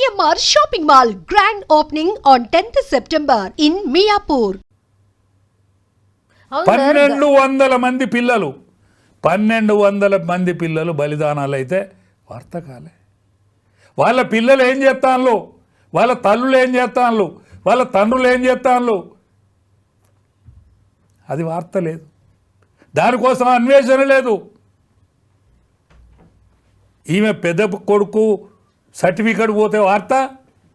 CMR shopping mall grand opening on 10th September in Miapur. 1200 మంది పిల్లలు 1200 మంది పిల్లలు బలిదానాలు అయితే వార్త కాలే. వాళ్ళ పిల్లలు ఏం చేస్తాను, వాళ్ళ తల్లులు ఏం చేస్తాను, వాళ్ళ తండ్రులు ఏం చేస్తాను, అది వార్త లేదు. దానికోసం అన్వేషణ లేదు. ఈమె పెద్ద కొడుకు సర్టిఫికెట్ పోతే వార్త,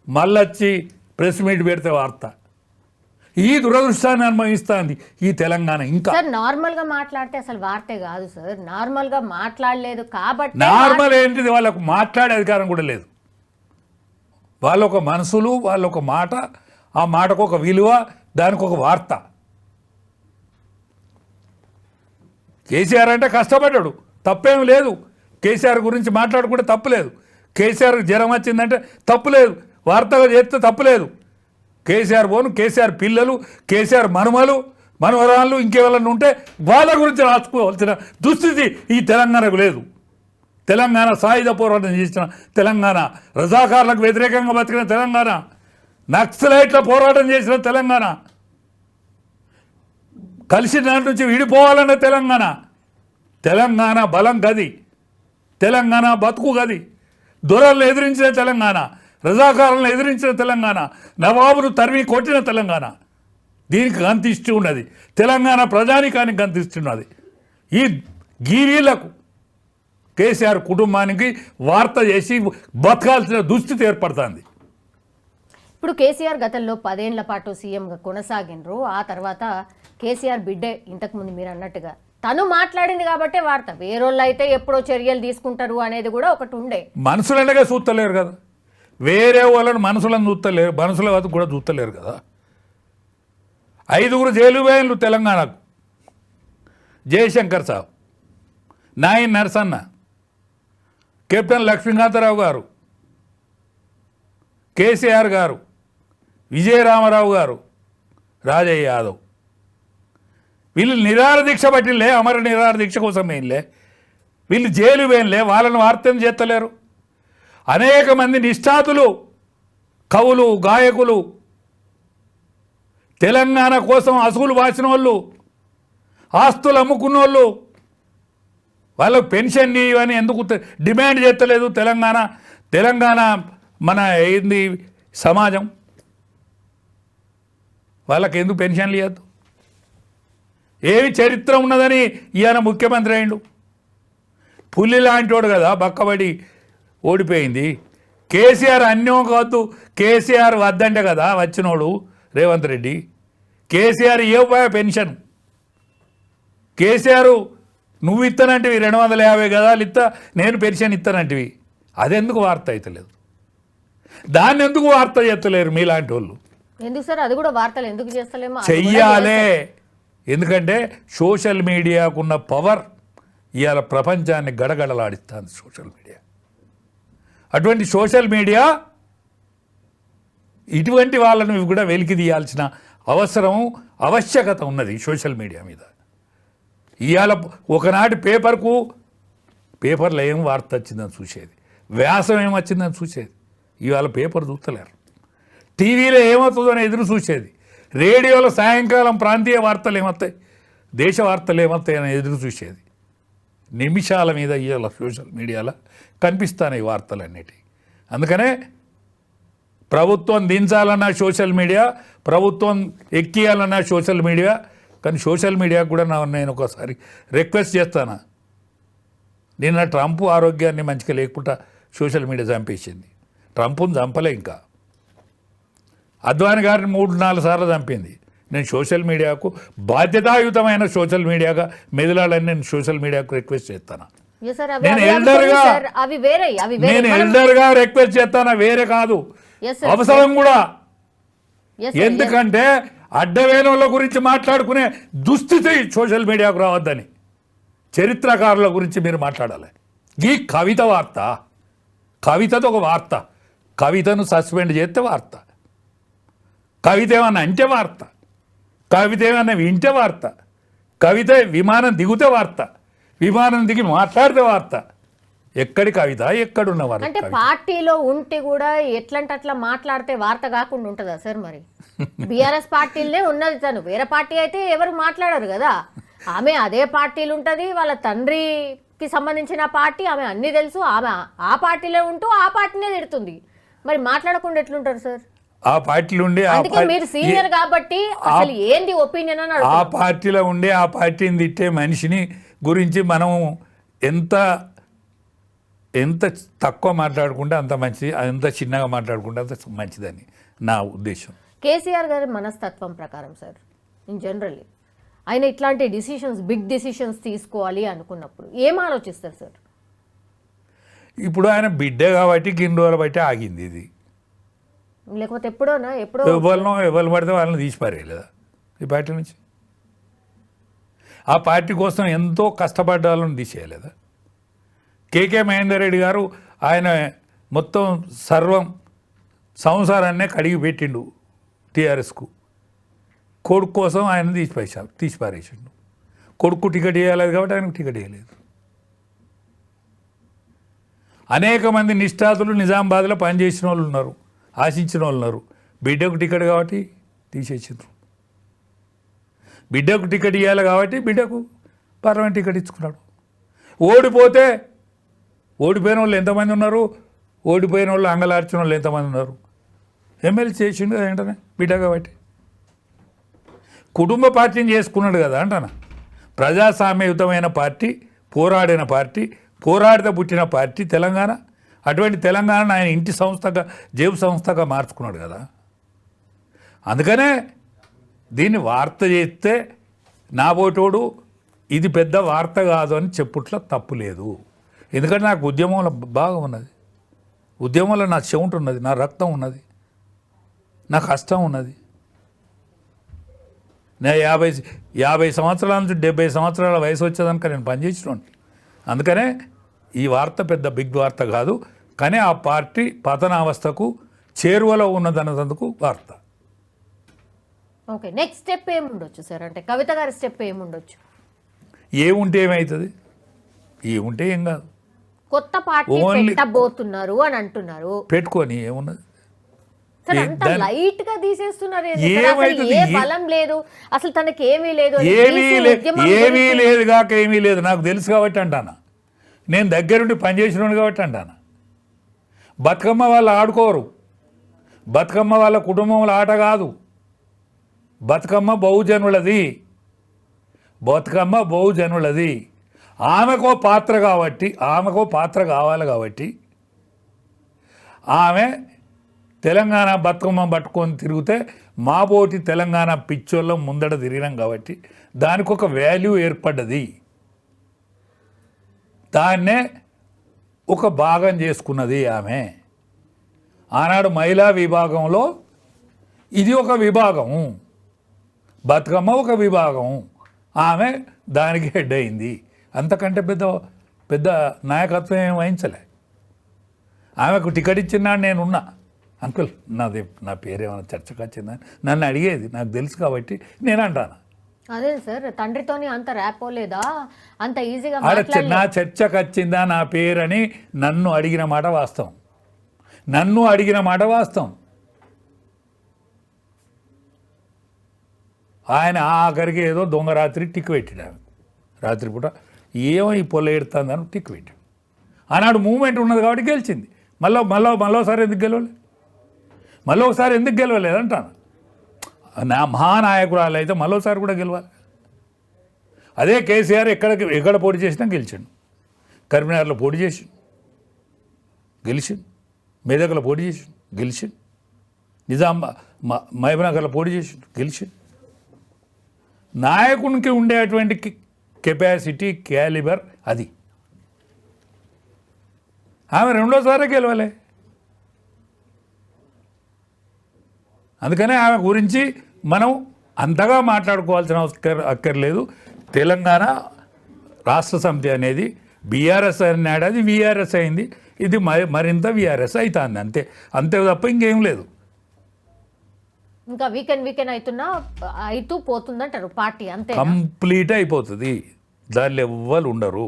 మళ్ళొచ్చి ప్రెస్ మీట్ పెడితే వార్త. ఈ దురదృష్టాన్ని అనుభవిస్తుంది ఈ తెలంగాణ. ఇంకా సార్ నార్మల్ గా మాట్లాడితే అసలు వార్తే కాదు సార్. నార్మల్ గా మాట్లాడలేదు కాబట్టి నార్మల్ ఏంటిది, వాళ్ళకు మాట్లాడే అధికారం కూడా లేదు. వాళ్ళొక మనసులు, వాళ్ళొక మాట, ఆ మాటకు ఒక విలువ, దానికి ఒక వార్త. కేసీఆర్ అంటే కష్టపడ్డాడు, తప్పేం లేదు. కేసీఆర్ గురించి మాట్లాడుకుంటే తప్పులేదు. కేసీఆర్ జ్వరం వచ్చిందంటే తప్పులేదు, వార్తగా చేస్తే తప్పులేదు. కేసీఆర్ పోను, కేసీఆర్ పిల్లలు, కేసీఆర్ మనవరాళ్ళు ఇంకేవాళ్ళని ఉంటే వాళ్ళ గురించి రాసుకోవాల్సిన దుస్థితి ఈ తెలంగాణకు లేదు. తెలంగాణ సాయుధ పోరాటం చేసిన తెలంగాణ, రజాకారులకు వ్యతిరేకంగా బతికిన తెలంగాణ, నక్సలైట్ల పోరాటం చేసిన తెలంగాణ, కలిసి దాని నుంచి విడిపోవాలన్న తెలంగాణ. తెలంగాణ బలం గది, తెలంగాణ బతుకు గది. దొరలను ఎదిరించిన తెలంగాణ, రజాకారులను ఎదిరించిన తెలంగాణ, నవాబును తరిమి కొట్టిన తెలంగాణ. దీనికి గంతిష్టి ఉన్నది, తెలంగాణ ప్రజానికానికి గంతిస్తున్నది. ఈ గీవీలకు కేసీఆర్ కుటుంబానికి వార్త చేసి బతకాల్సిన దుస్థితి ఏర్పడుతుంది. ఇప్పుడు కేసీఆర్ గతంలో 10 ఏళ్ల పాటు సీఎంగా కొనసాగినరు. ఆ తర్వాత కేసీఆర్ బిడ్డే, ఇంతకుముందు మీరు అన్నట్టుగా తను మాట్లాడింది కాబట్టే వార్త. వేరోళ్ళు అయితే ఎప్పుడో చర్యలు తీసుకుంటారు అనేది కూడా ఒకటి ఉండే. మనుషులనగా చూస్తలేరు కదా, వేరే వాళ్ళని మనుషులను చూస్తలేరు, మనుషుల వద్ద కూడా చూస్తలేరు కదా. 5 జైలు వేయన్లు తెలంగాణకు: జయశంకర్ సాబ్, నాయన్ నరసన్న, కెప్టెన్ లక్ష్మీకాంతరావు గారు, కేసీఆర్ గారు, విజయరామారావు గారు, రాజయ్య యాదవ్. వీళ్ళు నిరాహార దీక్ష పట్టిలే, అమర నిరాహార దీక్ష కోసం వేయలే, వీళ్ళు జైలు వేయలే, వాళ్ళని వార్తం చేస్తలేరు. అనేక మంది నిష్ఠాతులు, కవులు, గాయకులు, తెలంగాణ కోసం అసుగులు వాసిన వాళ్ళు, ఆస్తులు అమ్ముకున్న వాళ్ళు, వాళ్ళకు పెన్షన్ ఇవన్నీ ఎందుకు డిమాండ్ చేస్తలేదు తెలంగాణ మన ఏంది సమాజం? వాళ్ళకి ఎందుకు పెన్షన్లు ఇవ్వద్దు? ఏమి చరిత్ర ఉన్నదని ఈయన ముఖ్యమంత్రి అయిండు. పులి లాంటివాడు కదా, బక్కబడి ఓడిపోయింది. కేసీఆర్ అన్యం కావద్దు, కేసీఆర్ వద్దంటే కదా వచ్చినోడు రేవంత్ రెడ్డి. కేసీఆర్ ఇవ్వబోయే పెన్షన్, కేసీఆర్ నువ్వు ఇస్తానంటివి 250 గదాలు ఇస్తా, నేను పెన్షన్ ఇస్తానంటివి. అదెందుకు వార్త అవుతలేదు? దాన్ని ఎందుకు వార్త చేస్తలేరు మీలాంటి వాళ్ళు? ఎందుకు సార్ అది కూడా వార్తలు ఎందుకు చేస్తలేమో చెయ్యాలే. ఎందుకంటే సోషల్ మీడియాకున్న పవర్ ఇవాళ ప్రపంచాన్ని గడగడలాడిస్తుంది సోషల్ మీడియా. అటువంటి సోషల్ మీడియా ఇటువంటి వాళ్ళను కూడా వెలికి తీయాల్సిన అవసరం, ఆవశ్యకత ఉన్నది సోషల్ మీడియా మీద. ఇవాళ ఒకనాటి పేపర్లో ఏం వార్త వచ్చిందని చూసేది, వ్యాసం ఏమొచ్చిందని చూసేది. ఇవాళ పేపర్ చూస్తలేరు. టీవీలో ఏమవుతుందని ఎదురు చూసేది. రేడియోలో సాయంకాలం ప్రాంతీయ వార్తలు ఏమవుతాయి, దేశ వార్తలు ఏమవుతాయి అని ఎదురు చూసేది. నిమిషాల మీద ఇవాళ సోషల్ మీడియాలో కనిపిస్తాయి ఈ వార్తలన్నిటి. అందుకనే ప్రభుత్వం దించాలన్న సోషల్ మీడియా, ప్రభుత్వం ఎక్కియాలన్న సోషల్ మీడియా. కానీ సోషల్ మీడియాకు కూడా నేను ఒకసారి రిక్వెస్ట్ చేస్తాను. నిన్న ట్రంప్ ఆరోగ్యాన్ని మంచిగా లేకుండా సోషల్ మీడియా చంపేసింది. ట్రంప్ను చంపలే, ఇంకా అద్వాని గారిని 3-4 సార్లు చంపింది. నేను సోషల్ మీడియాకు బాధ్యతాయుతమైన సోషల్ మీడియాగా మెదలాలని నేను సోషల్ మీడియాకు రిక్వెస్ట్ చేస్తాను. నేను ఎల్డర్గా రిక్వెస్ట్ చేస్తాను, వేరే కాదు, అవసరం కూడా. ఎందుకంటే అడ్డవేనుల గురించి మాట్లాడుకునే దుస్థితి సోషల్ మీడియాకు రావద్దని చరిత్రకారుల గురించి మీరు మాట్లాడాలి. ఈ కవిత వార్త, కవితతో ఒక వార్త, కవితను సస్పెండ్ చేస్తే వార్త, కవిత ఏమన్నా అంటే వార్త, కవిత ఏమన్నా వింటే వార్త, కవిత విమానం దిగితే వార్త, విమానం దిగి మాట్లాడితే వార్త. ఎక్కడి కవిత ఎక్కడున్నవారు అంటే పార్టీలో ఉంటే కూడా ఎట్లంటే అట్లా మాట్లాడితే వార్త కాకుండా ఉంటుందా సార్ మరి? బీఆర్ఎస్ పార్టీలనే ఉన్నది తను, వేరే పార్టీ అయితే ఎవరు మాట్లాడరు కదా. ఆమె అదే పార్టీలు ఉంటుంది, వాళ్ళ తండ్రికి సంబంధించిన పార్టీ, ఆమె అన్ని తెలుసు, ఆమె ఆ పార్టీలో ఉంటూ ఆ పార్టీనే తిడుతుంది. మరి మాట్లాడకుండా ఎట్లుంటారు సార్? ఆ పార్టీలో ఉండి అందుకే మీరు సీనియర్ కాబట్టి అసలు ఏంది ఒపీనియన్ అని ఆ పార్టీలో ఉండి ఆ పార్టీని తిట్టే మనిషిని గురించి మనం ఎంత తక్కువ మాట్లాడుకుంటే అంత మంచిది, ఎంత చిన్నగా మాట్లాడుకుంటే అంత మంచిదని నా ఉద్దేశం. కేసీఆర్ గారి మనస్తత్వం ప్రకారం సార్, ఇన్ జనరల్లీ ఆయన ఇట్లాంటి డిసిషన్స్, బిగ్ డిసిషన్స్ తీసుకోవాలి అనుకున్నప్పుడు ఏం ఆలోచిస్తారు సార్? ఇప్పుడు ఆయన బిడ్డే కాబట్టి గిన్ని రోజులు బట్టి ఆగింది ఇది. లేకపోతే ఎప్పుడో ఎవరు పడితే వాళ్ళని తీసిపారేయలేదా ఈ పార్టీ నుంచి? ఆ పార్టీ కోసం ఎంతో కష్టపడ్డ వాళ్ళని తీసేయలేదా? కేకే మహేందర్ రెడ్డి గారు ఆయన మొత్తం సర్వం సంసారాన్నే కడిగి పెట్టిండు టీఆర్ఎస్కు. కొడుకు కోసం ఆయన తీసిపారేసిండు. కొడుకు టికెట్ ఇవ్వలేదు కాబట్టి ఆయనకు టికెట్ ఇవ్వలేదు. అనేక మంది నిష్ఠాతులు నిజామాబాద్లో పనిచేసిన వాళ్ళు ఉన్నారు, ఆశించిన వాళ్ళు ఉన్నారు. బిడ్డకు టికెట్ కాబట్టి తీసేసిండ్రు. బిడ్డకు టికెట్ ఇవ్వాలి కాబట్టి బిడ్డకు పార్లమెంట్ టికెట్ ఇచ్చుకున్నాడు. ఓడిపోయిన వాళ్ళు ఎంతమంది ఉన్నారు? ఓడిపోయిన వాళ్ళు అంగలార్చిన వాళ్ళు ఎంతమంది ఉన్నారు? ఎమ్మెల్యే చేసిండు ఏంటనే బిడ్డ కాబట్టి. కుటుంబ పార్టీని చేసుకున్నాడు కదా అంటాను. ప్రజాస్వామ్యయుతమైన పార్టీ, పోరాడిన పార్టీ, పోరాడితే పుట్టిన పార్టీ తెలంగాణ. అటువంటి తెలంగాణను ఆయన ఇంటి సంస్థగా, జేబు సంస్థగా మార్చుకున్నాడు కదా. అందుకనే దీన్ని వార్త చేస్తే నా పోటోడు ఇది పెద్ద వార్త కాదు అని చెప్పుట్ల తప్పు లేదు. ఎందుకంటే నాకు ఉద్యమంలో బాగా ఉన్నది, ఉద్యమంలో నా చెవుంటు ఉన్నది, నా రక్తం ఉన్నది, నా కష్టం ఉన్నది. నేను 50 సంవత్సరాల నుంచి 70 సంవత్సరాల వయసు వచ్చేదానికి నేను పనిచేసినాను. అందుకనే ఈ వార్త పెద్ద బిగ్ వార్త కాదు, కానీ ఆ పార్టీ పతనావస్థకు చేరువలో ఉన్నదన్నందుకు వార్త. ఓకే, నెక్స్ట్ స్టెప్ ఏముండొచ్చు సార్? అంటే కవిత గారి స్టెప్ ఏముండొచ్చు? ఏముంటే ఏమవుతుంది? ఏముంటే ఏం కాదు. కొత్త పార్టీ పెట్టబోతున్నారు అని అంటున్నారు. పెట్టుకొని ఏమున్నది? సార్ అంత లైట్ గా తీసేస్తున్నారు. ఏ బలం లేదు అసలు, తనకి ఏమీ లేదు, ఏమీ లేదు కాక ఏమీ లేదు. నాకు తెలుసు కాబట్టి అంటాను, నేను దగ్గరుండి పనిచేసినాను కాబట్టి అంటాను. బతుకమ్మ వాళ్ళు ఆడుకోరు, బతుకమ్మ వాళ్ళ కుటుంబంలో ఆట కాదు. బతుకమ్మ బహుజనులది, బతుకమ్మ బహుజనులది. ఆమెకో పాత్ర కాబట్టి, ఆమెకో పాత్ర కావాలి కాబట్టి ఆమె తెలంగాణ బతుకమ్మ పట్టుకొని తిరిగితే మా పోటీ తెలంగాణ పిచ్చోళ్ళం ముందట తిరిగినాం కాబట్టి దానికి ఒక వాల్యూ ఏర్పడ్డది. దాన్నే ఒక భాగం చేసుకున్నది ఆమె. ఆనాడు మహిళా విభాగంలో ఇది ఒక విభాగము, బతుకమ్మ ఒక విభాగం. ఆమె దానికి హెడ్ అయింది. అంతకంటే పెద్ద నాయకత్వం ఏం వహించలే. ఆమెకు టికెట్ ఇచ్చినాడు నేనున్నా. అంకుల్ నా పేరేమైనా చర్చకు వచ్చిందని నన్ను అడిగేది, నాకు తెలుసు కాబట్టి నేను అంటాను. అదే సార్, తండ్రితోని అంత ర్యాపో లేదా, అంత ఈజీగా నా చర్చకు వచ్చిందా నా పేరని నన్ను అడిగిన మాట వాస్తవం. ఆయన ఆఖరికి ఏదో దొంగ రాత్రి టిక్కు పెట్టాడు. రాత్రిపూట ఏమో ఈ పొల్ల ఎడుతుందని టిక్కు పెట్టాడు. ఆనాడు మూమెంట్ ఉన్నది కాబట్టి గెలిచింది. మళ్ళోసారి ఎందుకు గెలవలేదు? ఒకసారి ఎందుకు గెలవలేదు అంటాను. నా మహానాయకురాలు అయితే మళ్ళోసారి కూడా గెలవాలి. అదే కేసీఆర్ ఎక్కడ పోటీ చేసినా గెలిచాడు. కరీంనగర్లో పోటీ చేసి గెలిచిండు, మెదక్లో పోటీ చేసి గెలిచిండు, మహబూబ్నగర్లో పోటీ చేసి గెలిచిండు. నాయకునికి ఉండేటువంటి కెపాసిటీ, క్యాలిబర్ అది. ఆమె రెండోసారి గెలవలే. అందుకనే ఆమె గురించి మనం అంతగా మాట్లాడుకోవాల్సిన అక్కర్లేదు. తెలంగాణ రాష్ట్ర సమితి అనేది బీఆర్ఎస్ అన్నాడు, అది వీఆర్ఎస్ అయింది. ఇది మరింత వీఆర్ఎస్ అవుతుంది, అంతే తప్ప ఇంకేం లేదు. ఇంకా వీకెండ్ అవుతూ పోతుందంటారు పార్టీ, అంతే కంప్లీట్ అయిపోతుంది. దానిలో ఎవ్వరు ఉండరు.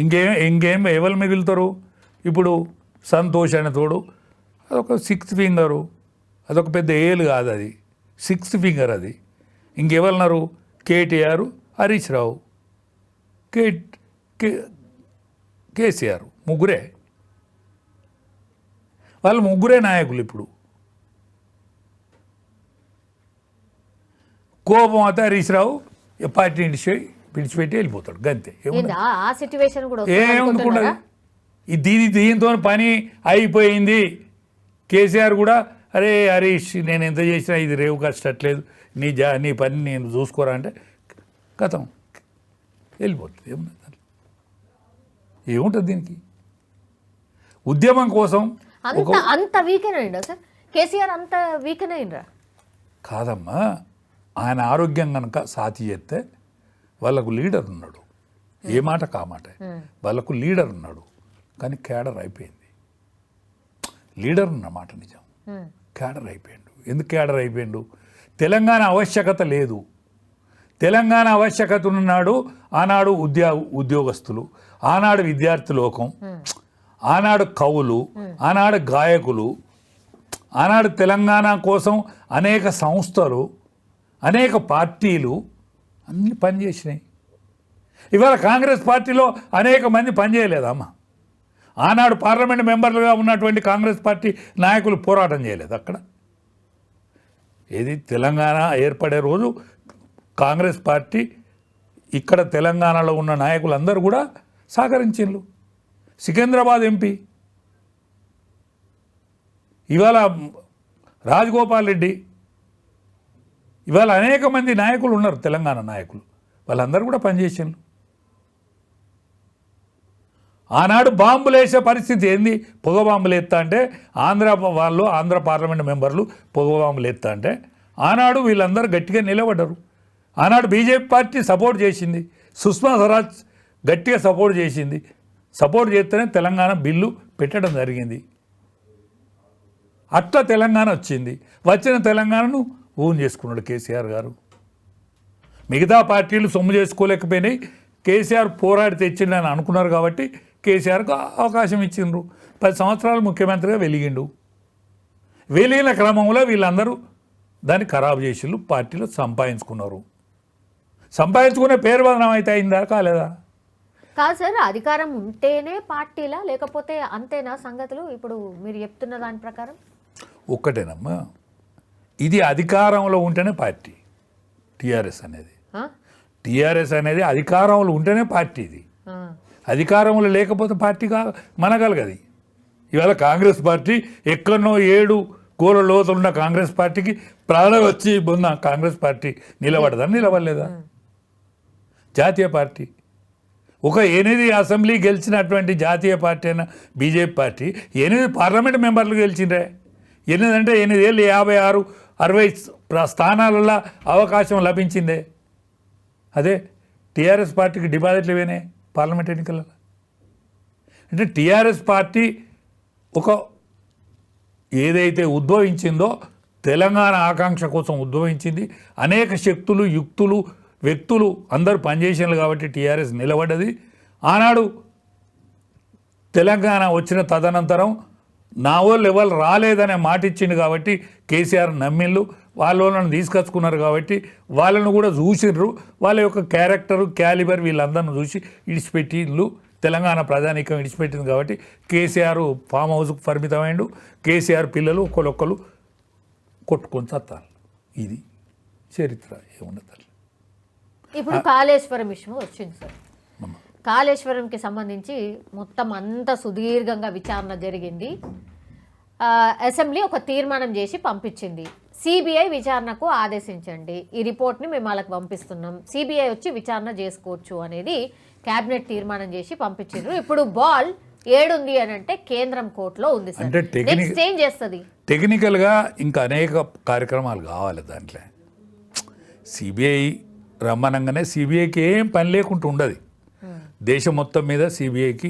ఇంకేం ఎవరు మిగులుతారు? ఇప్పుడు సంతోష్ అనే తోడు అదొక 6th ఫింగరు, అదొక పెద్ద ఏలు కాదు, అది 6th ఫింగర్. అది ఇంకెవరున్నారు? కేటీఆర్, హరీష్ రావు, కేసీఆర్, ముగ్గురే. వాళ్ళు ముగ్గురే నాయకులు. ఇప్పుడు కోపం అయితే హరీష్ రావు పార్టీ విడిచిపెట్టి వెళ్ళిపోతాడు, గంతే. ఆ సిచ్యువేషన్ కూడా ఏమనుకున్నది? దీంతో పని అయిపోయింది. కేసీఆర్ కూడా అరే హరీష్, నేను ఎంత చేసినా ఇది రేవు కష్టట్లేదు, నీ పని నేను చూసుకోరా అంటే గతం వెళ్ళిపోతుంది. ఏముంటుంది దీనికి? ఉద్యమం కోసం అంత వీకెన్ అయిందా సార్ కేసీఆర్? అంత వీకెన్ అయినరా? కాదమ్మా, ఆయన ఆరోగ్యం కనుక సాతి చేస్తే వాళ్ళకు లీడర్ ఉన్నాడు, ఏ మాట కామాట, వాళ్ళకు లీడర్ ఉన్నాడు. కానీ క్యాడర్ అయిపోయింది. లీడర్ ఉన్నమాట నిజం, క్యాడర్ అయిపోయాడు. ఎందుకు క్యాడర్ అయిపోయాడు? తెలంగాణ ఆవశ్యకత లేదు. తెలంగాణ ఆవశ్యకత ఉన్నాడు ఆనాడు ఉద్యోగస్తులు, ఆనాడు విద్యార్థి లోకం, ఆనాడు కవులు, ఆనాడు గాయకులు, ఆనాడు తెలంగాణ కోసం అనేక సంస్థలు, అనేక పార్టీలు అన్నీ పనిచేసినాయి. ఇవాళ కాంగ్రెస్ పార్టీలో అనేక మంది పనిచేయలేదమ్మా. ఆనాడు పార్లమెంట్ మెంబర్లుగా ఉన్నటువంటి కాంగ్రెస్ పార్టీ నాయకులు పోరాటం చేయలేదు అక్కడ. ఏది తెలంగాణ ఏర్పడే రోజు కాంగ్రెస్ పార్టీ ఇక్కడ తెలంగాణలో ఉన్న నాయకులందరూ కూడా సహకరించిండ్రు. సికింద్రాబాద్ ఎంపీ ఇవాళ రాజగోపాల్ రెడ్డి, ఇవాళ అనేక మంది నాయకులు ఉన్నారు, తెలంగాణ నాయకులు, వాళ్ళందరూ కూడా పనిచేసిండ్రు. ఆనాడు బాంబులు వేసే పరిస్థితి ఏంది? పొగ బాంబులు ఎత్తా అంటే ఆంధ్ర పార్లమెంట్ మెంబర్లు పొగ బాంబులు ఎత్తా అంటే ఆనాడు వీళ్ళందరూ గట్టిగా నిలబడ్డారు. ఆనాడు బీజేపీ పార్టీ సపోర్ట్ చేసింది, సుష్మా స్వరాజ్ గట్టిగా సపోర్ట్ చేసింది. సపోర్ట్ చేస్తేనే తెలంగాణ బిల్లు పెట్టడం జరిగింది. అట్లా తెలంగాణ వచ్చింది. వచ్చిన తెలంగాణను ఊన్ చేసుకున్నాడు కేసీఆర్ గారు. మిగతా పార్టీలు సొమ్ము చేసుకోలేకపోయినాయి, కేసీఆర్ పోరాడి తెచ్చిండని అనుకున్నారు కాబట్టి కేసీఆర్కు అవకాశం ఇచ్చిండ్రు. 10 సంవత్సరాలు ముఖ్యమంత్రిగా వెలిగిండు. వెలిగిన క్రమంలో వీళ్ళందరూ దాన్ని ఖరాబు చేసిండ్రు, పార్టీలో సంపాదించుకున్నారు. సంపాదించుకునే పేరు బదనం అయితే అయిందా కాలేదా? కాదు సార్, అధికారం ఉంటేనే పార్టీలా లేకపోతే అంతేనా సంగతులు? ఇప్పుడు మీరు చెప్తున్న దాని ప్రకారం ఒక్కటేనమ్మా, ఇది అధికారంలో ఉంటేనే పార్టీ. టీఆర్ఎస్ అనేది అధికారంలో ఉంటేనే పార్టీ. ఇది అధికారంలో లేకపోతే పార్టీ మనగలగది. ఇవాళ కాంగ్రెస్ పార్టీ ఎక్కడనో 7 గోల లోతున్న కాంగ్రెస్ పార్టీకి ప్రాణం వచ్చి ఉన్న కాంగ్రెస్ పార్టీ నిలబడదా? నిలబడలేదా? జాతీయ పార్టీ ఒక 8 అసెంబ్లీ గెలిచినటువంటి జాతీయ పార్టీ అయిన బీజేపీ పార్టీ 8 పార్లమెంట్ మెంబర్లు గెలిచిండ్రే. 8 అంటే 8 ఏళ్ళు 56, 60 స్థానాలలో అవకాశం లభించిందే. అదే టీఆర్ఎస్ పార్టీకి డిపాజిట్లు ఇవేనే పార్లమెంట్ ఎన్నికలలో. అంటే టీఆర్ఎస్ పార్టీ ఒక ఏదైతే ఉద్భవించిందో తెలంగాణ ఆకాంక్ష కోసం ఉద్భవించింది. అనేక శక్తులు, యుక్తులు, వ్యక్తులు అందరూ పనిచేసినారు కాబట్టి టీఆర్ఎస్ నిలబడ్డది. ఆనాడు తెలంగాణ వచ్చిన తదనంతరం నా వాళ్ళు ఎవరు రాలేదనే మాట ఇచ్చింది కాబట్టి కేసీఆర్ నమ్మిళ్ళు, వాళ్ళని తీసుకొచ్చుకున్నారు కాబట్టి వాళ్ళను కూడా చూసిర్రు. వాళ్ళ యొక్క క్యారెక్టరు, క్యాలిబర్ వీళ్ళందరిని చూసి ఇడిచిపెట్టిళ్ళు. తెలంగాణ ప్రజానీకం ఇడిచిపెట్టింది కాబట్టి కేసీఆర్ ఫామ్ హౌస్కు పరిమితమైండు. కేసీఆర్ పిల్లలు ఒకరొకరు కొట్టుకొని చత్తారు. ఇది చరిత్ర, ఏమున్నది. ఇప్పుడు కాళేశ్వరం విషయం వచ్చింది సార్. కాళేశ్వరంకి సంబంధించి మొత్తం అంత సుదీర్ఘంగా విచారణ జరిగింది. అసెంబ్లీ ఒక తీర్మానం చేసి పంపించింది. సిబిఐ విచారణకు ఆదేశించండి, ఈ రిపోర్ట్ని మేము వాళ్ళకి పంపిస్తున్నాం, సిబిఐ వచ్చి విచారణ చేసుకోవచ్చు అనేది క్యాబినెట్ తీర్మానం చేసి పంపించారు. ఇప్పుడు బాల్ ఏడుంది అని అంటే కేంద్రం కోర్టులో ఉంది సార్. నెక్స్ట్ ఏం చేస్తుంది? టెక్నికల్గా ఇంకా అనేక కార్యక్రమాలు కావాలి దాంట్లో. సిబిఐ రమ్మనంగానే సిబిఐకి ఏం పని లేకుండా ఉండదు. దేశం మొత్తం మీద సిబిఐకి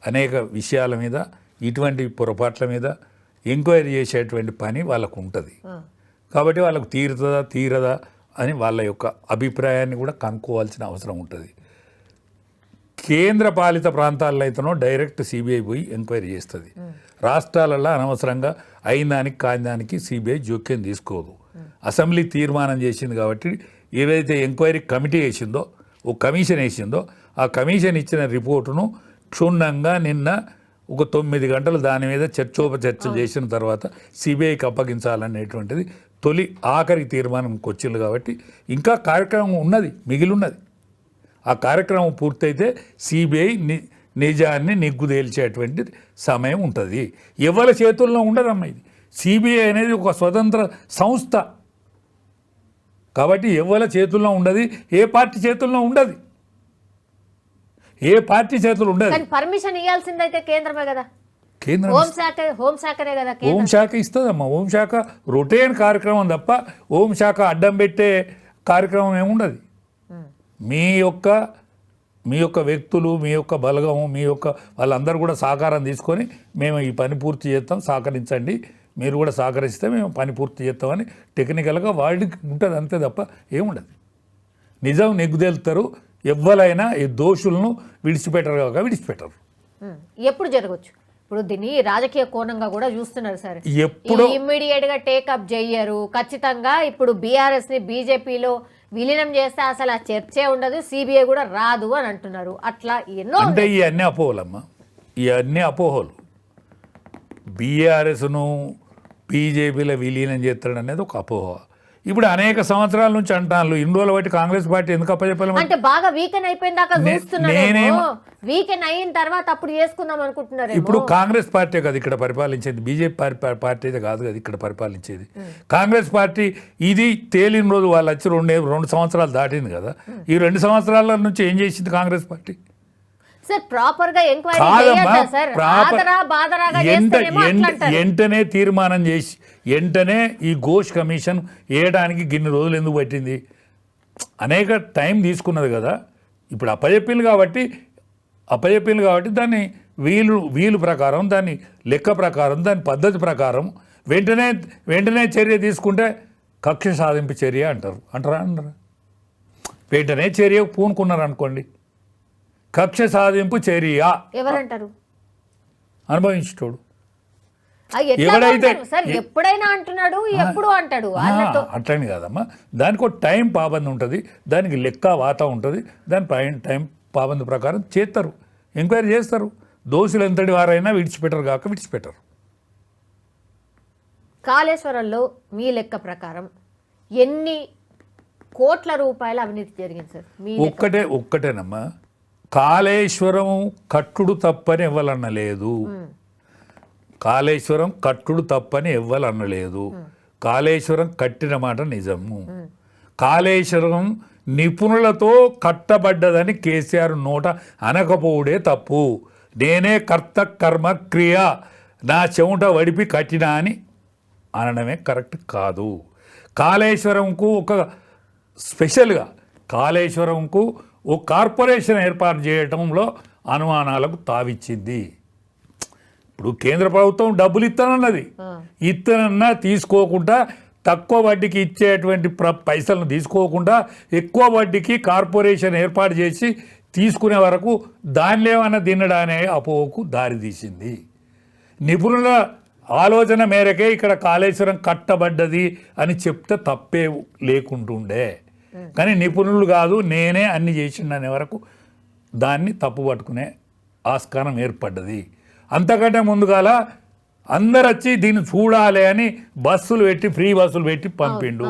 అనేక విషయాల మీద, ఇటువంటి పొరపాట్ల మీద ఎంక్వైరీ చేసేటువంటి పని వాళ్ళకు ఉంటుంది. కాబట్టి వాళ్ళకు తీరదా అని వాళ్ళ యొక్క అభిప్రాయాన్ని కూడా కనుక్కోవాల్సిన అవసరం ఉంటుంది. కేంద్ర పాలిత ప్రాంతాల్లో అయితేనో డైరెక్ట్ సిబిఐ పోయి ఎంక్వైరీ చేస్తుంది. రాష్ట్రాలలో అనవసరంగా అయిన దానికి కాని దానికి సిబిఐ జోక్యం తీసుకోదు. అసెంబ్లీ తీర్మానం చేసింది కాబట్టి ఏదైతే ఎంక్వైరీ కమిటీ వేసిందో, ఓ కమిషన్ వేసిందో, ఆ కమిషన్ ఇచ్చిన రిపోర్టును క్షుణ్ణంగా నిన్న ఒక 9 గంటలు దాని మీద చర్చోపచర్చలు చేసిన తర్వాత సిబిఐకి అప్పగించాలనేటువంటిది తొలి ఆఖరి తీర్మానంకి వచ్చింది. కాబట్టి ఇంకా కార్యక్రమం ఉన్నది, మిగిలి ఉన్నది. ఆ కార్యక్రమం పూర్తయితే సిబిఐ నిజాన్ని నిగ్గుదేల్చేటువంటి సమయం ఉంటుంది. ఎవరి చేతుల్లో ఉండదమ్మా ఇది. సిబిఐ అనేది ఒక స్వతంత్ర సంస్థ కాబట్టి ఎవరి చేతుల్లో ఉండదు, ఏ పార్టీ చేతుల్లో ఉండదు, ఏ పార్టీ చేతులు ఉండదు. పర్మిషన్ ఇవ్వాల్సిందైతే కేంద్రమే కదా, కేంద్రం హోంశాఖనే కదా. హోంశాఖ ఇస్తుందమ్మా. హోంశాఖ రొటీన్ కార్యక్రమం తప్ప హోంశాఖ అడ్డం పెట్టే కార్యక్రమం ఏముండదు. మీ యొక్క వ్యక్తులు, మీ యొక్క బలగము, మీ యొక్క వాళ్ళందరూ కూడా సహకారం తీసుకొని మేము ఈ పని పూర్తి చేస్తాం, సహకరించండి, మీరు కూడా సహకరిస్తే మేము పని పూర్తి చేస్తామని టెక్నికల్గా వాళ్ళకి ఉంటుంది, అంతే తప్ప ఏముండదు. నిజం నెగ్గుదేలుతారు. ఎవ్వరైనా ఈ దోషులను విడిచిపెట్టరు కాక విడిచిపెట్టరు. ఎప్పుడు జరగచ్చు? ఇప్పుడు దీన్ని రాజకీయ కోణంగా కూడా చూస్తున్నారు సార్. ఎప్పుడు ఇమ్మీడియట్ గా టేకప్ చెయ్యరు. ఖచ్చితంగా ఇప్పుడు బీఆర్ఎస్ ని బీజేపీలో విలీనం చేస్తే అసలు ఆ చర్చే ఉండదు, సిబిఐ కూడా రాదు అని అంటున్నారు. అట్లా ఎన్నో అంటే ఇవన్నీ అపోహలమ్మా, ఇవన్నీ అపోహలు. బీఆర్ఎస్ను బీజేపీలో విలీనం చేస్తాడు అనేది ఒక అపోహ. ఇప్పుడు అనేక సంవత్సరాల నుంచి అంటాను, ఇన్ని రోజులు బట్టి కాంగ్రెస్ పార్టీ ఎందుకు అప్పచెప్పాలి అంటే బాగా వీకెన్ అయిపోయిన దాకా చూస్తున్నారు. వీకెన్ అయిన తర్వాత అప్పుడు చేసుకుందాం అనుకుంటున్నారు. ఇప్పుడు కాంగ్రెస్ పార్టీ కదా ఇక్కడ పరిపాలించేది, బీజేపీ పార్టీ అయితే కాదు కదా ఇక్కడ పరిపాలించేది. కాంగ్రెస్ పార్టీ ఇది తేలిన రోజు వాళ్ళు వచ్చి 2 సంవత్సరాలు దాటింది కదా. ఈ 2 సంవత్సరాల నుంచి ఏం చేసింది కాంగ్రెస్ పార్టీ? సార్ ప్రాపర్ గా ఎంక్వైరీ వెంటనే తీర్మానం చేసి వెంటనే ఈ ఘోష్ కమిషన్ వేయడానికి గిన్ని రోజులు ఎందుకు పట్టింది? అనేక టైం తీసుకున్నది కదా. ఇప్పుడు అప్పచెప్పింది కాబట్టి దాన్ని వీలు ప్రకారం, దాని లెక్క ప్రకారం, దాని పద్ధతి ప్రకారం వెంటనే చర్య తీసుకుంటే కక్ష సాధింపు చర్య అంటారా? వెంటనే చర్య పూనుకున్నారు అనుకోండి, కక్ష సాధింపు చర్య ఎవరంటారు? అనుభవించేటోడు. ఎవడైతే ఎప్పుడైనా అంటున్నాడు, ఎప్పుడు అంటాడు. అట్లని కాదమ్మా, దానికి ఒక టైం పాబంది ఉంటుంది, దానికి లెక్క వాత ఉంటుంది, దాని టైం పాబంది ప్రకారం చేస్తారు, ఎంక్వైరీ చేస్తారు. దోషులు ఎంతటి వారైనా విడిచిపెట్టరు. కాళేశ్వరంలో మీ లెక్క ప్రకారం ఎన్ని కోట్ల రూపాయల అవినీతి జరిగింది సార్? ఒక్కటేనమ్మా, కాళేశ్వరం కట్టుడు తప్పని ఎవ్వలన్నలేదు. కాళేశ్వరం కట్టిన మాట నిజము. కాళేశ్వరం నిపుణులతో కట్టబడ్డదని కేసీఆర్ నోట అనకపోవడే తప్పు. నేనే కర్త కర్మ క్రియ, నా చెమట వడిపి కట్టినా అని అనడమే కరెక్ట్ కాదు. కాళేశ్వరంకు ఒక స్పెషల్గా కాళేశ్వరంకు ఓ కార్పొరేషన్ ఏర్పాటు చేయటంలో అనుమానాలకు తావిచ్చింది. ఇప్పుడు కేంద్ర ప్రభుత్వం డబ్బులు ఇత్తనన్నా తీసుకోకుండా, తక్కువ వడ్డీకి ఇచ్చేటువంటి పైసలను తీసుకోకుండా ఎక్కువ వడ్డీకి కార్పొరేషన్ ఏర్పాటు చేసి తీసుకునే వరకు దానిలో ఏమైనా తినడానే అపోహకు దారితీసింది. నిపుణుల ఆలోచన మేరకే ఇక్కడ కాళేశ్వరం కట్టబడ్డది అని చెప్తే తప్పే లేకుంటుండే. కానీ నిపుణులు కాదు, నేనే అన్ని చేసిండనే వరకు దాన్ని తప్పు పట్టుకునే ఆస్కారం ఏర్పడ్డది. అంతకంటే ముందుగాల అందరు వచ్చి దీన్ని చూడాలి అని ఫ్రీ బస్సులు పెట్టి పంపిండు.